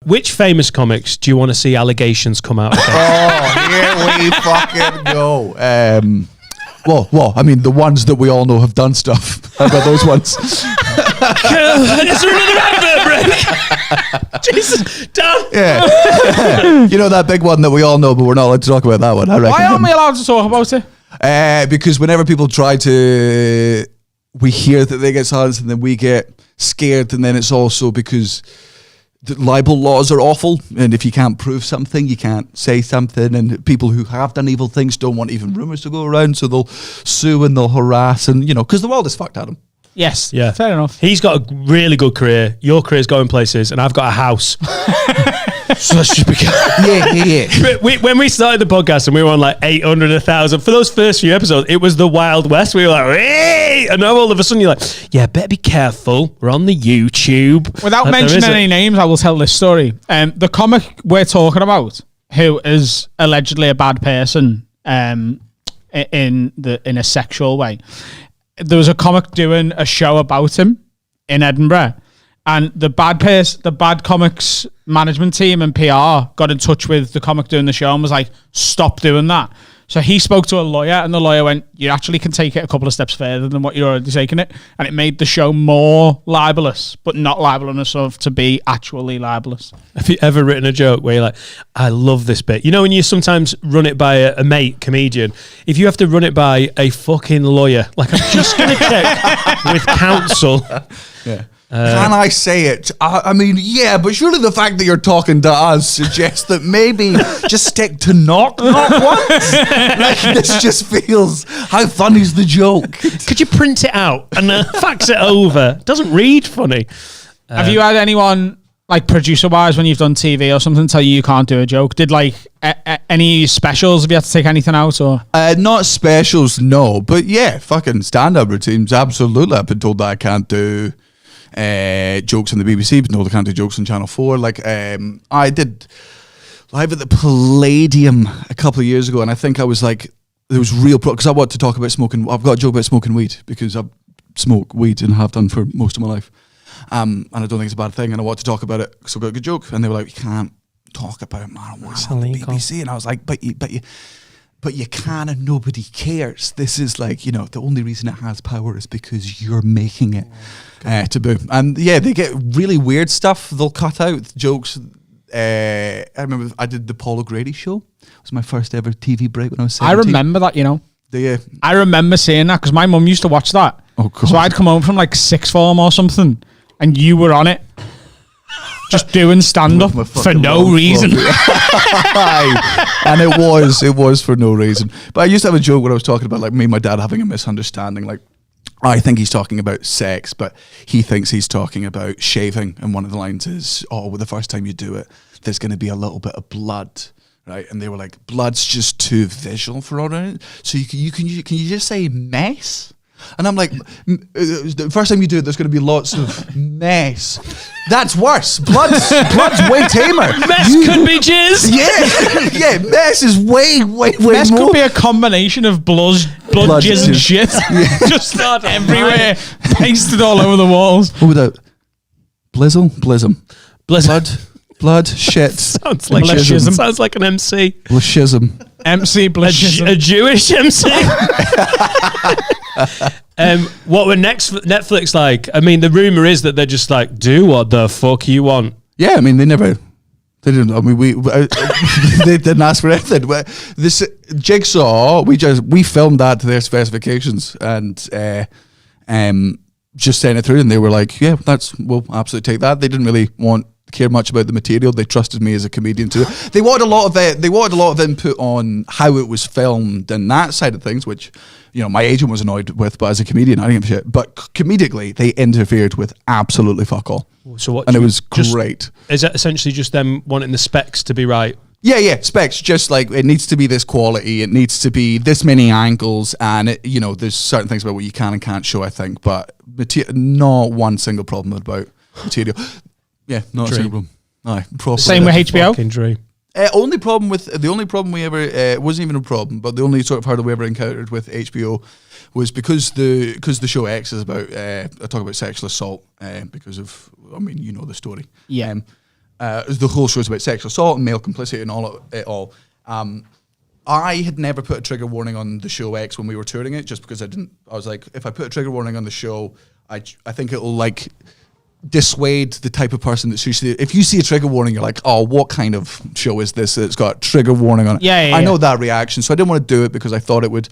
Which famous comics do you want to see allegations come out against? Oh, here we fucking go. Well, I mean, the ones that we all know have done stuff. How about those ones? Is there another advert break? Jesus, Dan. Yeah. You know that big one that we all know, but we're not allowed to talk about that one, I reckon. Why aren't we allowed to talk about it? Because whenever people try to... We hear that they get silenced and then we get scared, and then it's also because... the libel laws are awful, and if you can't prove something, you can't say something, and people who have done evil things don't want even rumours to go around, so they'll sue and they'll harass, and because the world is fucked, Adam. Yes, Yeah. fair enough. He's got a really good career. Your career's going places, and I've got a house. So let's just be Yeah. When we started the podcast and we were on like 800, 1,000, for those first few episodes, it was the Wild West. We were like, hey! And now all of a sudden you're like, yeah, better be careful. We're on the YouTube. Without There mentioning is any names, I will tell this story. The comic we're talking about, who is allegedly a bad person in a sexual way, there was a comic doing a show about him in Edinburgh, and the bad comics management team and PR got in touch with the comic doing the show and was like, stop doing that. So he spoke to a lawyer, and the lawyer went, you actually can take it a couple of steps further than what you're already taking it. And it made the show more libelous, but not libelous enough to be actually libelous. Have you ever written a joke where you're like, I love this bit? You know, when you sometimes run it by a mate comedian, if you have to run it by a fucking lawyer, like I'm just going to check with counsel. Yeah. Can I say it? I mean, yeah, but surely the fact that you're talking to us suggests that maybe just stick to knock once. Like, this just feels, how funny's the joke? Could you print it out and fax it over? It doesn't read funny. Have you had anyone, like producer-wise, when you've done TV or something, tell you can't do a joke? Did like any specials, have you had to take anything out? Or Not specials, no. But yeah, fucking stand-up routines, absolutely. I've been told that I can't do... jokes on the BBC, but no, they can't do jokes on Channel 4. Like, I did live at the Palladium a couple of years ago, and I think I was like, there was real because I want to talk about smoking. I've got a joke about smoking weed because I smoke weed and have done for most of my life, and I don't think it's a bad thing, and I want to talk about it, so I got a good joke, and they were like, you can't talk about marijuana on the BBC, and I was like, but you can, and nobody cares. This is like, the only reason it has power is because you're making it taboo. And yeah, they get really weird stuff. They'll cut out jokes. I remember I did the Paul O'Grady show. It was my first ever TV break when I was 17. I remember that, I remember seeing that because my mum used to watch that. Oh, God. So I'd come home from like sixth form or something, and you were on it. Just doing stand-up for no reason. And it was for no reason. But I used to have a joke when I was talking about like me and my dad having a misunderstanding. Like, I think he's talking about sex, but he thinks he's talking about shaving. And one of the lines is, well, the first time you do it, there's going to be a little bit of blood. Right? And they were like, blood's just too visual for all of it. So can you just say mess? And I'm like, the first time you do it, there's going to be lots of mess. That's worse. Blood's way tamer. Mess could be jizz. Yeah, mess is way Mess more. could be a combination of blood jizz and shit. Just start everywhere, pasted all over the walls. What about blism? Blood, shit. Sounds like Blishism. Sounds like an MC. Blishism. MC Blishism. A Jewish MC. What were Netflix like? I mean, the rumor is that they're just like, do what the fuck you want. Yeah, I mean, they didn't. I mean, they didn't ask for anything. This Jigsaw, we filmed that to their specifications and just sent it through, and they were like, yeah, we'll absolutely take that. They didn't really care much about the material. They trusted me as a comedian too. They wanted a lot of input on how it was filmed and that side of things, which my agent was annoyed with, but as a comedian I didn't give a shit. But comedically they interfered with absolutely fuck all. So what? And it was great. Is that essentially just them wanting the specs to be right? Yeah, specs, just like it needs to be this quality, it needs to be this many angles, and there's certain things about what you can and can't show, I think, but not one single problem about material. Yeah, not a single problem. Aye, same with HBO. Fucking dream. The only problem we ever wasn't even a problem, but the only sort of hurdle we ever encountered with HBO was because the show X is about I talk about sexual assault because of the story. Yeah. The whole show's about sexual assault and male complicity and all it all. I had never put a trigger warning on the show X when we were touring it, just because I was like, if I put a trigger warning on the show, I think it'll like dissuade the type of person that's usually, if you see a trigger warning, you're like, oh, what kind of show is this that's got a trigger warning on it? Yeah, I know that reaction, so I didn't want to do it because I thought it would,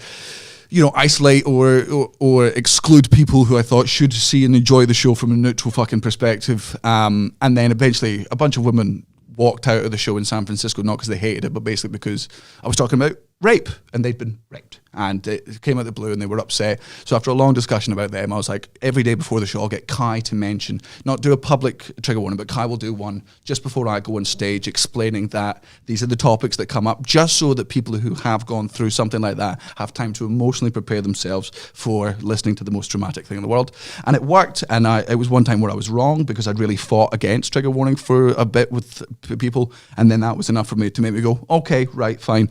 isolate or exclude people who I thought should see and enjoy the show from a neutral fucking perspective. And then eventually a bunch of women walked out of the show in San Francisco, not because they hated it, but basically because I was talking about rape, and they'd been raped, and it came out of the blue and they were upset. So after a long discussion about them, I was like, every day before the show I'll get Kai to mention, not do a public trigger warning, but Kai will do one just before I go on stage explaining that these are the topics that come up, just so that people who have gone through something like that have time to emotionally prepare themselves for listening to the most traumatic thing in the world. And it worked, and it was one time where I was wrong because I'd really fought against trigger warning for a bit with people, and then that was enough for me to make me go, okay, right, fine.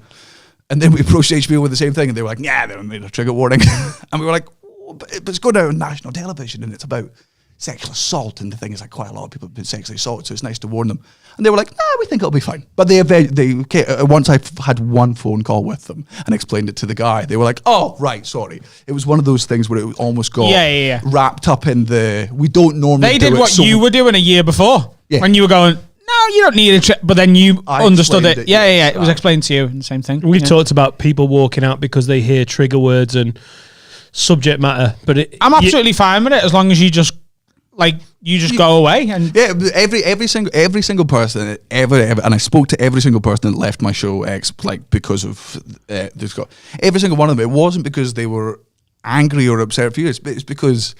And then we approached HBO with the same thing, and they were like, "Yeah, they made a trigger warning," and we were like, oh, "But it's going out on national television, and it's about sexual assault." And the thing is, like, quite a lot of people have been sexually assaulted, so it's nice to warn them. And they were like, "Nah, we think it'll be fine." But once I had one phone call with them and explained it to the guy, they were like, "Oh, right, sorry." It was one of those things where it almost got wrapped up in the we don't normally. They did what you were doing a year before when you were going, no, you don't need a trip. But then you understood it. Yeah. It was explained to you, and the same thing. We've talked about people walking out because they hear trigger words and subject matter. But I'm absolutely fine with it as long as you just go away. And every single person ever, and I spoke to every single person that left my show X because of every single one of them. It wasn't because they were angry or upset or furious, but it's because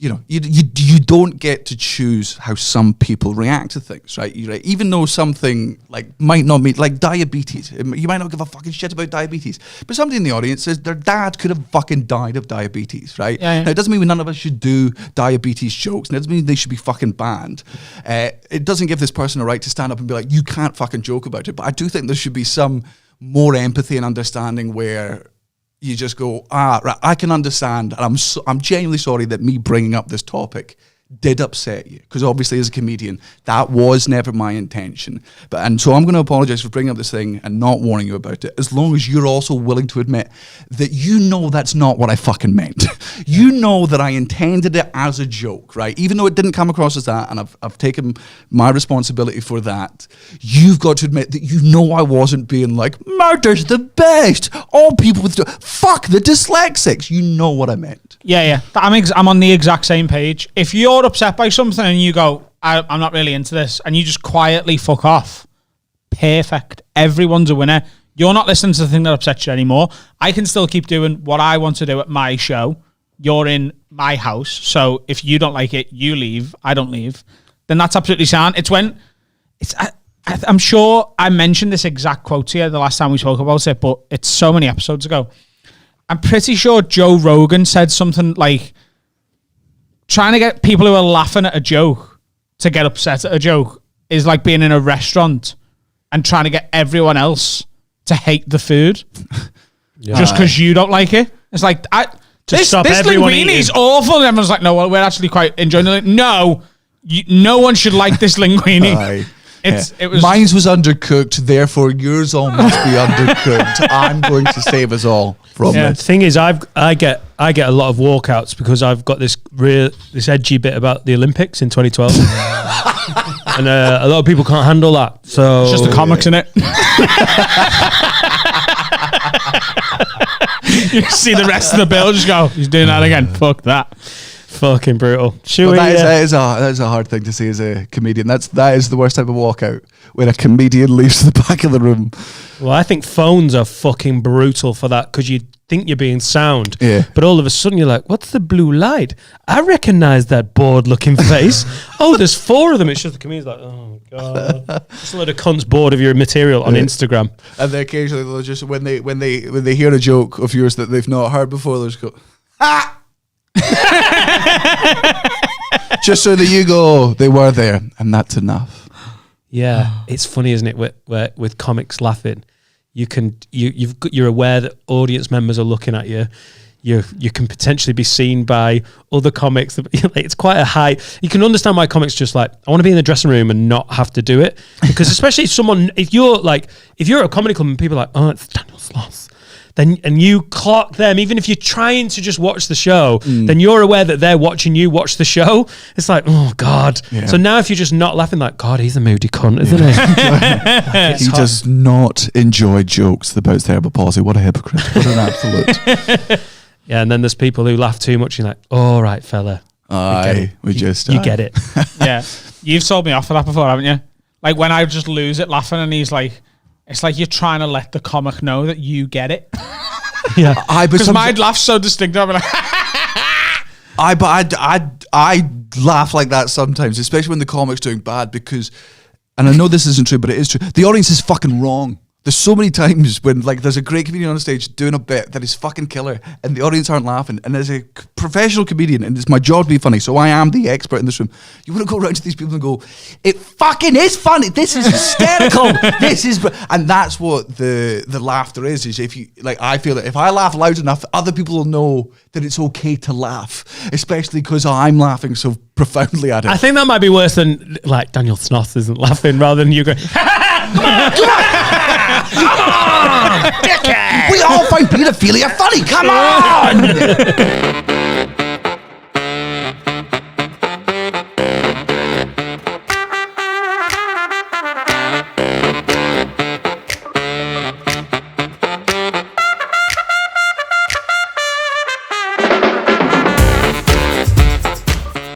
you don't get to choose how some people react to things, right? Even though something might not mean, like diabetes, you might not give a fucking shit about diabetes, but somebody in the audience says their dad could have fucking died of diabetes, right? Yeah. Now, it doesn't mean none of us should do diabetes jokes, and it doesn't mean they should be fucking banned. It doesn't give this person a right to stand up and be like, you can't fucking joke about it. But I do think there should be some more empathy and understanding where you just go, right, I can understand, and I'm genuinely sorry that me bringing up this topic did upset you, because obviously as a comedian, that was never my intention. And so I'm going to apologize for bringing up this thing and not warning you about it, as long as you're also willing to admit that that's not what I fucking meant. You know that I intended it as a joke, right? Even though it didn't come across as that, and I've taken my responsibility for that, you've got to admit that I wasn't being like, murder's the best, all people with fuck the dyslexics. You know what I meant. Yeah. I'm on the exact same page. If you're upset by something and you go, I'm not really into this, and you just quietly fuck off, perfect. Everyone's a winner. You're not listening to the thing that upsets you anymore. I can still keep doing what I want to do at my show. You're in my house, so if you don't like it, you leave. I don't leave. Then that's absolutely sound. I'm sure I mentioned this exact quote to you the last time we spoke about it, but it's so many episodes ago. I'm pretty sure Joe Rogan said something like, trying to get people who are laughing at a joke to get upset at a joke is like being in a restaurant and trying to get everyone else to hate the food just because you don't like it. It's like, this linguine is awful. And everyone's like, no, well, we're actually quite enjoying it. No, no one should like this linguine. Mine's was undercooked, therefore yours all must be undercooked. I'm going to save us all from it. The thing is, I get a lot of walkouts because I've got this edgy bit about the Olympics in 2012, and a lot of people can't handle that. So it's just the comics in it. You see the rest of the bill, just go, he's doing that again. Fuck that. Fucking brutal. That is a hard thing to say as a comedian. That is the worst type of walkout, when a comedian leaves the back of the room. Well, I think phones are fucking brutal for that, because you think you're being sound, but all of a sudden you're like, what's the blue light? I recognize that bored-looking face. Oh, there's 4 of them. It's just the comedian's like, oh god, just a load of cunts bored of your material on Instagram. And then occasionally they'll just when they hear a joke of yours that they've not heard before, they'll just go, ah. Just so that you go, they were there, and that's enough. Yeah, it's funny, isn't it? With comics laughing, you're aware that audience members are looking at you. you can potentially be seen by other comics. It's quite a high. You can understand why comics just like, I want to be in the dressing room and not have to do it, because especially if you're at a comedy club and people are like, oh, it's Daniel Sloss. Then and you clock them, even if you're trying to just watch the show, then you're aware that they're watching you watch the show. It's like, oh God. Yeah. So now if you're just not laughing, like, God, he's a moody cunt, isn't he? He does not enjoy jokes about cerebral palsy. What a hypocrite. What an absolute. Yeah, and then there's people who laugh too much. You're like, all right, fella. We get it. Yeah. You've told me off for that before, haven't you? Like when I just lose it laughing and he's like, it's like you're trying to let the comic know that you get it. Yeah. Because my laugh's so distinct. I'm like, I laugh like that sometimes, especially when the comic's doing bad, because, and I know this isn't true, but it is true. The audience is fucking wrong. There's so many times when like there's a great comedian on stage doing a bit that is fucking killer and the audience aren't laughing, and as a professional comedian, and it's my job to be funny, so I am the expert in this room, you want to go around to these people and go, it fucking is funny, this is hysterical, and that's what the laughter is if you, like, I feel that if I laugh loud enough, other people will know that it's okay to laugh, especially because I'm laughing so profoundly at it. I think that might be worse than like Daniel Sloss isn't laughing rather than you going, come on! Dickhead! We all find pedophilia funny, come on!